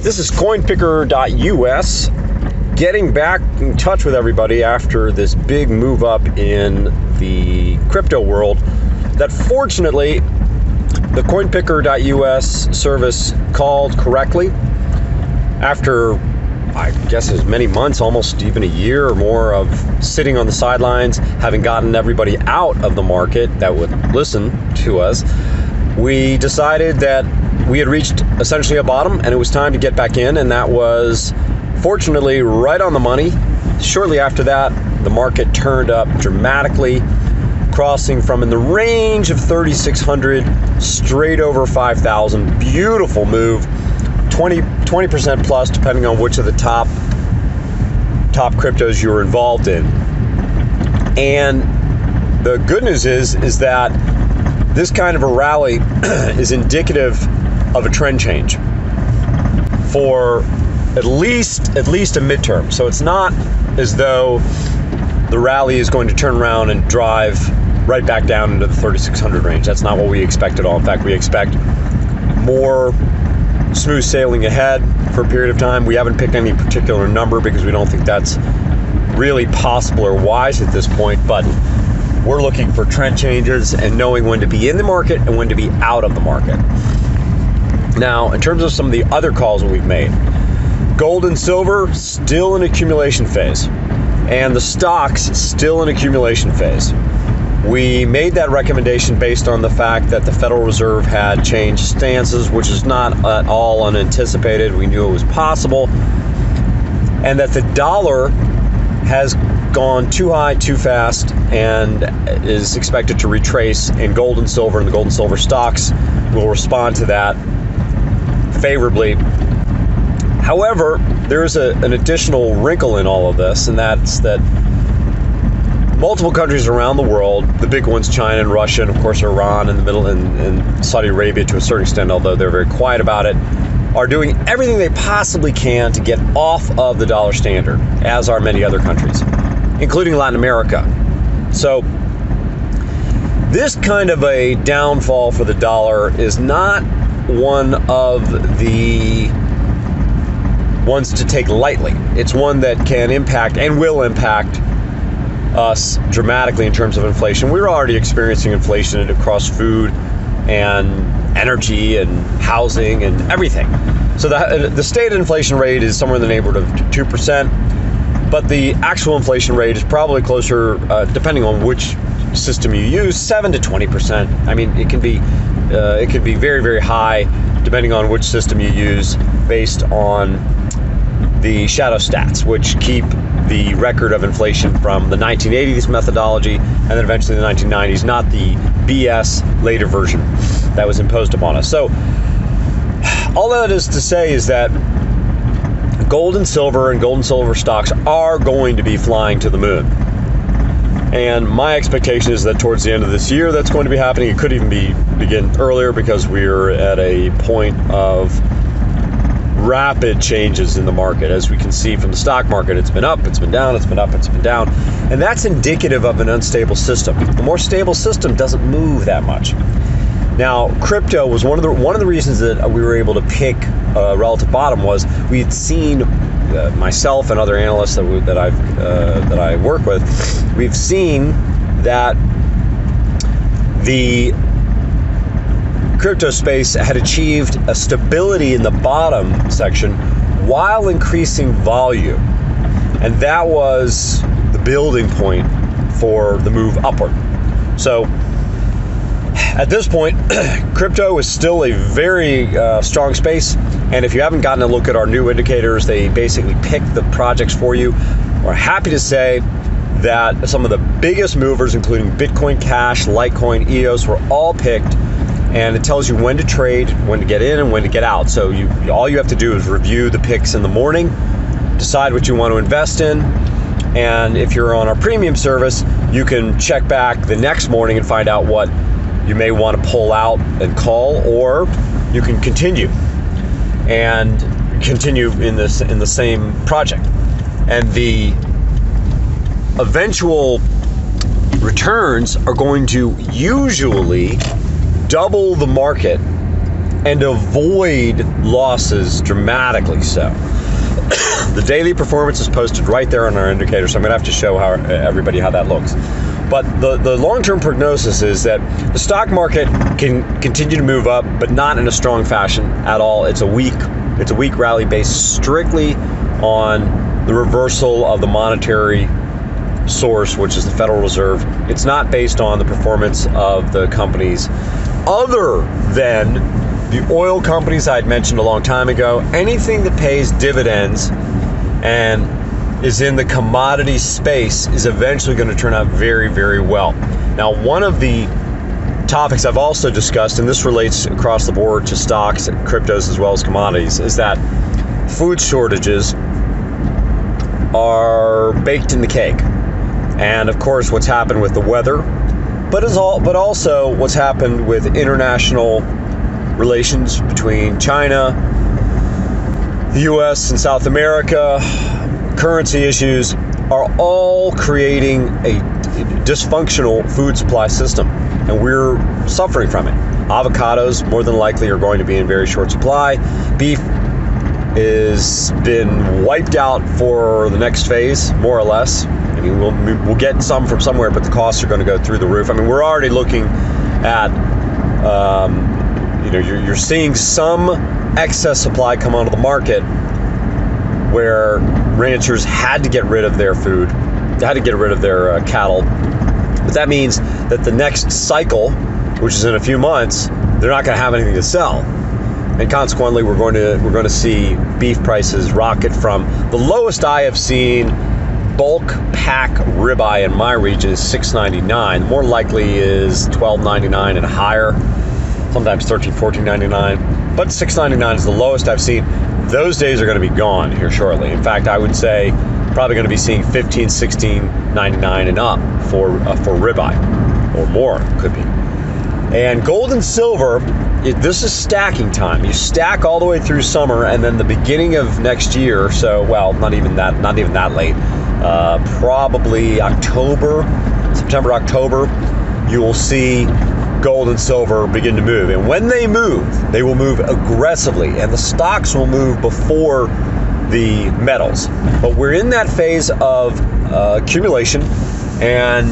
This is coinpicker.us, getting back in touch with everybody after this big move up in the crypto world that fortunately the coinpicker.us service called correctly after, I guess, as many months, almost even a year or more of sitting on the sidelines, having gotten everybody out of the market that would listen to us. We decided that we had reached essentially a bottom and it was time to get back in, and that was fortunately right on the money. Shortly after that, the market turned up dramatically, crossing from in the range of 3,600 straight over 5,000. Beautiful move, 20% plus depending on which of the top cryptos you were involved in. And the good news is that this kind of a rally is indicative of a trend change for at least a midterm. So it's not as though the rally is going to turn around and drive right back down into the 3,600 range. That's not what we expect at all. In fact, we expect more smooth sailing ahead for a period of time. We haven't picked any particular number because we don't think that's really possible or wise at this point, but we're looking for trend changes and knowing when to be in the market and when to be out of the market. Now, in terms of some of the other calls that we've made, gold and silver still in accumulation phase, and the stocks still in accumulation phase. We made that recommendation based on the fact that the Federal Reserve had changed stances, which is not at all unanticipated. We knew it was possible, and that the dollar has gone too high too fast and is expected to retrace, and gold and silver the gold and silver stocks will respond to that favorably. However, there's an additional wrinkle in all of this, and that's that multiple countries around the world, the big ones, China and Russia, and of course Iran in the middle, and Saudi Arabia to a certain extent, although they're very quiet about it, are doing everything they possibly can to get off of the dollar standard, as are many other countries, including Latin America. So this kind of a downfall for the dollar is not one of the ones to take lightly. It's one that can impact and will impact us dramatically in terms of inflation. We're already experiencing inflation across food and energy and housing and everything. So the stated inflation rate is somewhere in the neighborhood of 2%, but the actual inflation rate is probably closer, depending on which system you use, 7 to 20%. I mean, it can be very, very high depending on which system you use, based on the shadow stats, which keep the record of inflation from the 1980s methodology and then eventually the 1990s, not the BS later version that was imposed upon us. So all that is to say is that gold and silver stocks are going to be flying to the moon. And my expectation is that towards the end of this year, that's going to be happening. It could even begin earlier, because we're at a point of rapid changes in the market. As we can see from the stock market, it's been up, it's been down, it's been up, it's been down. And that's indicative of an unstable system. The more stable system doesn't move that much. Now, crypto was one of the reasons that we were able to pick a relative bottom was we had seen, myself and other analysts that I work with, we've seen that the crypto space had achieved a stability in the bottom section while increasing volume, and that was the building point for the move upward. So at this point, crypto is still a very strong space, and if you haven't gotten a look at our new indicators, they basically pick the projects for you. We're happy to say that some of the biggest movers, including Bitcoin Cash, Litecoin, EOS, were all picked, and it tells you when to trade, when to get in, and when to get out. So all you have to do is review the picks in the morning, decide what you want to invest in, and if you're on our premium service, you can check back the next morning and find out what you may want to pull out and call, or you can continue in the same project. And the eventual returns are going to usually double the market and avoid losses dramatically so. The daily performance is posted right there on our indicator, so I'm going to have to show everybody how that looks. But the long-term prognosis is that the stock market can continue to move up, but not in a strong fashion at all. It's a weak rally based strictly on the reversal of the monetary source, which is the Federal Reserve. It's not based on the performance of the companies other than the oil companies I had mentioned a long time ago. Anything that pays dividends and is in the commodity space is eventually going to turn out very, very well. Now, one of the topics I've also discussed, and this relates across the board to stocks, cryptos, as well as commodities, is that food shortages are baked in the cake. And of course, what's happened with the weather, but also what's happened with international relations between China, the US and South America, currency issues are all creating a dysfunctional food supply system, and we're suffering from it. Avocados more than likely are going to be in very short supply. Beef is been wiped out for the next phase, more or less. I mean, we'll get some from somewhere, but the costs are going to go through the roof. I mean, we're already looking at, you're seeing some excess supply come onto the market where ranchers had to get rid of their food, they had to get rid of their cattle. But that means that the next cycle, which is in a few months, they're not going to have anything to sell. And consequently, we're going to see beef prices rocket from the lowest I have seen. Bulk pack ribeye in my region is $6.99. More likely is $12.99 and higher. Sometimes $13, $14.99. But $6.99 is the lowest I've seen. Those days are going to be gone here shortly. In fact, I would say probably going to be seeing $15, $16.99 and up for ribeye, or more could be. And gold and silver, this is stacking time. You stack all the way through summer, and then the beginning of next year. So, well, not even that late. Probably September, October, you will see gold and silver begin to move. And when they move, they will move aggressively, and the stocks will move before the metals. But we're in that phase of accumulation, and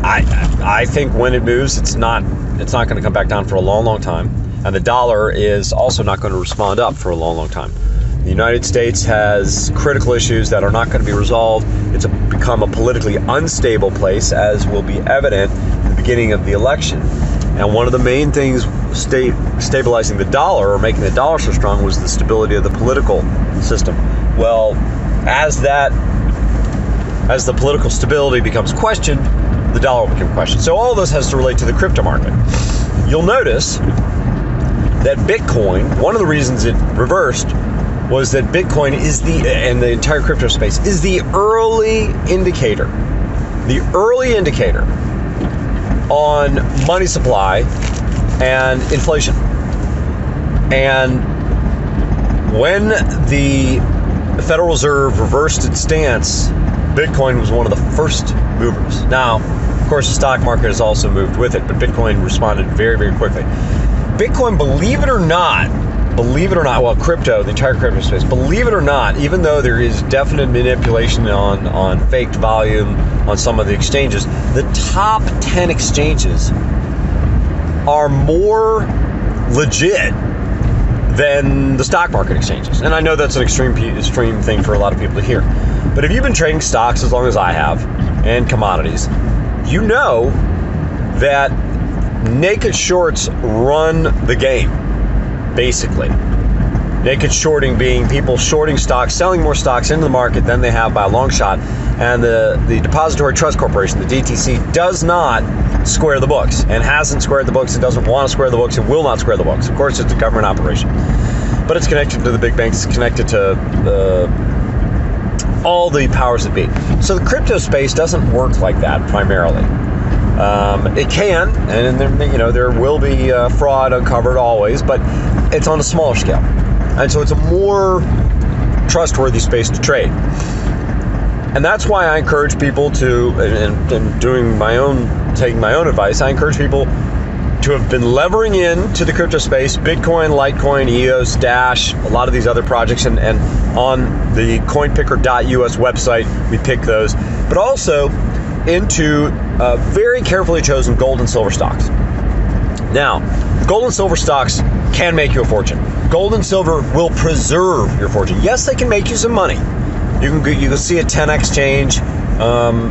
I think when it moves, it's not going to come back down for a long, long time. And the dollar is also not going to respond up for a long, long time. The United States has critical issues that are not going to be resolved. It's become a politically unstable place, as will be evident at the beginning of the election. And one of the main things stabilizing the dollar, or making the dollar so strong, was the stability of the political system. Well, as the political stability becomes questioned, the dollar will become questioned. So all of this has to relate to the crypto market. You'll notice that Bitcoin, one of the reasons it reversed was that Bitcoin and the entire crypto space is the early indicator on money supply and inflation. And when the Federal Reserve reversed its stance, Bitcoin was one of the first movers. Now, of course, the stock market has also moved with it, but Bitcoin responded very, very quickly. Bitcoin, believe it or not, well, crypto, the entire crypto space, believe it or not, even though there is definite manipulation on faked volume on some of the exchanges, the top 10 exchanges are more legit than the stock market exchanges. And I know that's an extreme thing for a lot of people to hear. But if you've been trading stocks as long as I have, and commodities, you know that naked shorts run the game, basically. Naked shorting being people shorting stocks, selling more stocks into the market than they have by a long shot. And the Depository Trust Corporation, the DTC, does not square the books, and hasn't squared the books, and doesn't want to square the books, and will not square the books. Of course, it's a government operation. But it's connected to the big banks, it's connected to all the powers that be. So the crypto space doesn't work like that primarily. It can, and there will be fraud uncovered always, but it's on a smaller scale. And so it's a more trustworthy space to trade. And that's why I encourage people to, and taking my own advice, I encourage people to have been levering into the crypto space, Bitcoin, Litecoin, EOS, Dash, a lot of these other projects, and on the coinpicker.us website, we pick those, but also into very carefully chosen gold and silver stocks. Now, gold and silver stocks can make you a fortune. Gold and silver will preserve your fortune. Yes, they can make you some money. You can see a 10x change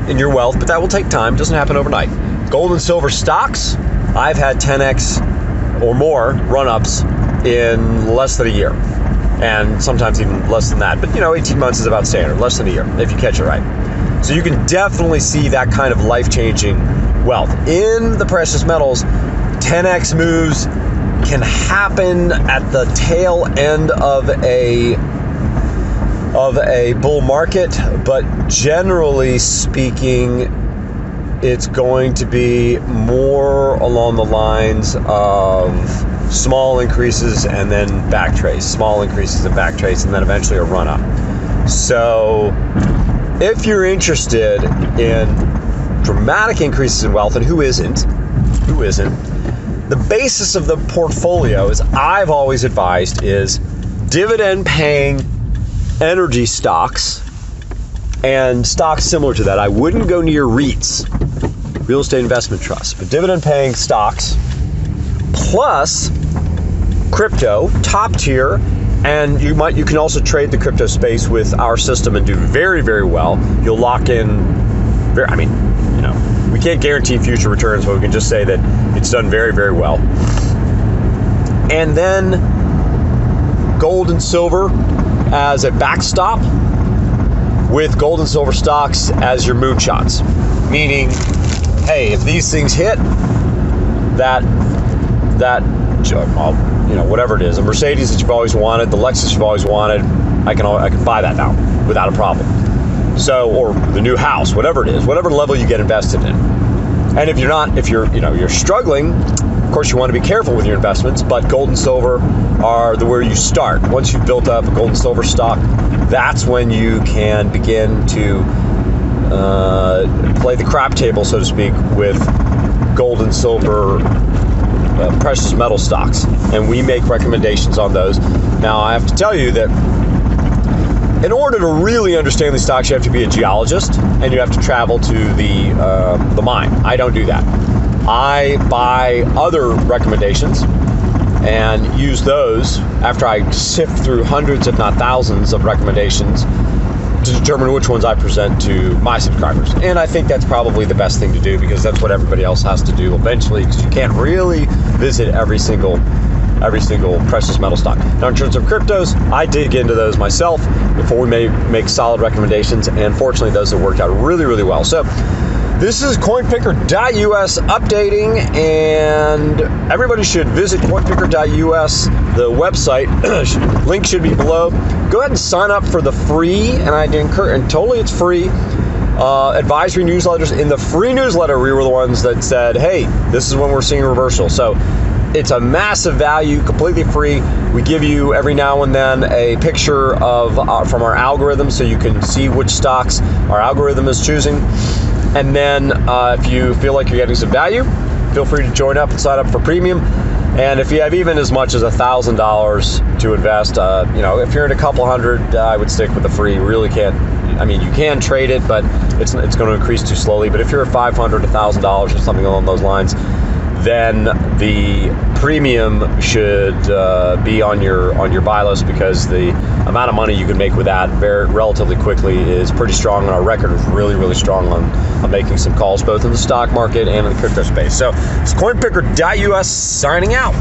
in your wealth, but that will take time. It doesn't happen overnight. Gold and silver stocks, I've had 10x or more run-ups in less than a year, and sometimes even less than that. But 18 months is about standard, less than a year, if you catch it right. So you can definitely see that kind of life-changing wealth. In the precious metals, 10x moves can happen at the tail end of a bull market, but generally speaking, it's going to be more along the lines of small increases and then back trace, small increases and back trace, and then eventually a run up. So if you're interested in dramatic increases in wealth, and who isn't, the basis of the portfolio, as I've always advised, is dividend paying energy stocks and stocks similar to that. I wouldn't go near REITs, real estate investment trusts, but dividend paying stocks plus crypto, top tier, and you can also trade the crypto space with our system and do very, very well. You'll lock in we can't guarantee future returns, but we can just say that it's done very, very well. And then gold and silver as a backstop, with gold and silver stocks as your moonshots. Meaning, hey, if these things hit, whatever it is, a Mercedes that you've always wanted, the Lexus you've always wanted, I can buy that now without a problem. So, or the new house, whatever it is, whatever level you get invested in. And if you're struggling, of course you want to be careful with your investments, but gold and silver are where you start. Once you've built up a gold and silver stock, that's when you can begin to play the crap table, so to speak, with gold and silver precious metal stocks. And we make recommendations on those. Now, I have to tell you that in order to really understand these stocks, you have to be a geologist and you have to travel to the mine. I don't do that. I buy other recommendations and use those after I sift through hundreds, if not thousands, of recommendations to determine which ones I present to my subscribers. And I think that's probably the best thing to do, because that's what everybody else has to do eventually, because you can't really visit every single precious metal stock. Now, in terms of cryptos, I dig into those myself before we may make solid recommendations, and fortunately those have worked out really, really well. So this is coinpicker.us updating, and everybody should visit coinpicker.us, the website. Link should be below. Go ahead and sign up for the free, and I'd encourage, and totally it's free, advisory newsletters. In the free newsletter, we were the ones that said, hey, this is when we're seeing a reversal. So it's a massive value, completely free. We give you every now and then a picture of from our algorithm, so you can see which stocks our algorithm is choosing. And then if you feel like you're getting some value, feel free to join up and sign up for premium. And if you have even as much as $1,000 to invest, if you're at a couple hundred, I would stick with the free. You really can't. I mean, you can trade it, but it's going to increase too slowly. But if you're at $500, $1,000 or something along those lines, then the premium should be on your buy list, because the amount of money you can make with that relatively quickly is pretty strong, and our record is really, really strong on making some calls both in the stock market and in the crypto space. So it's coinpicker.us signing out.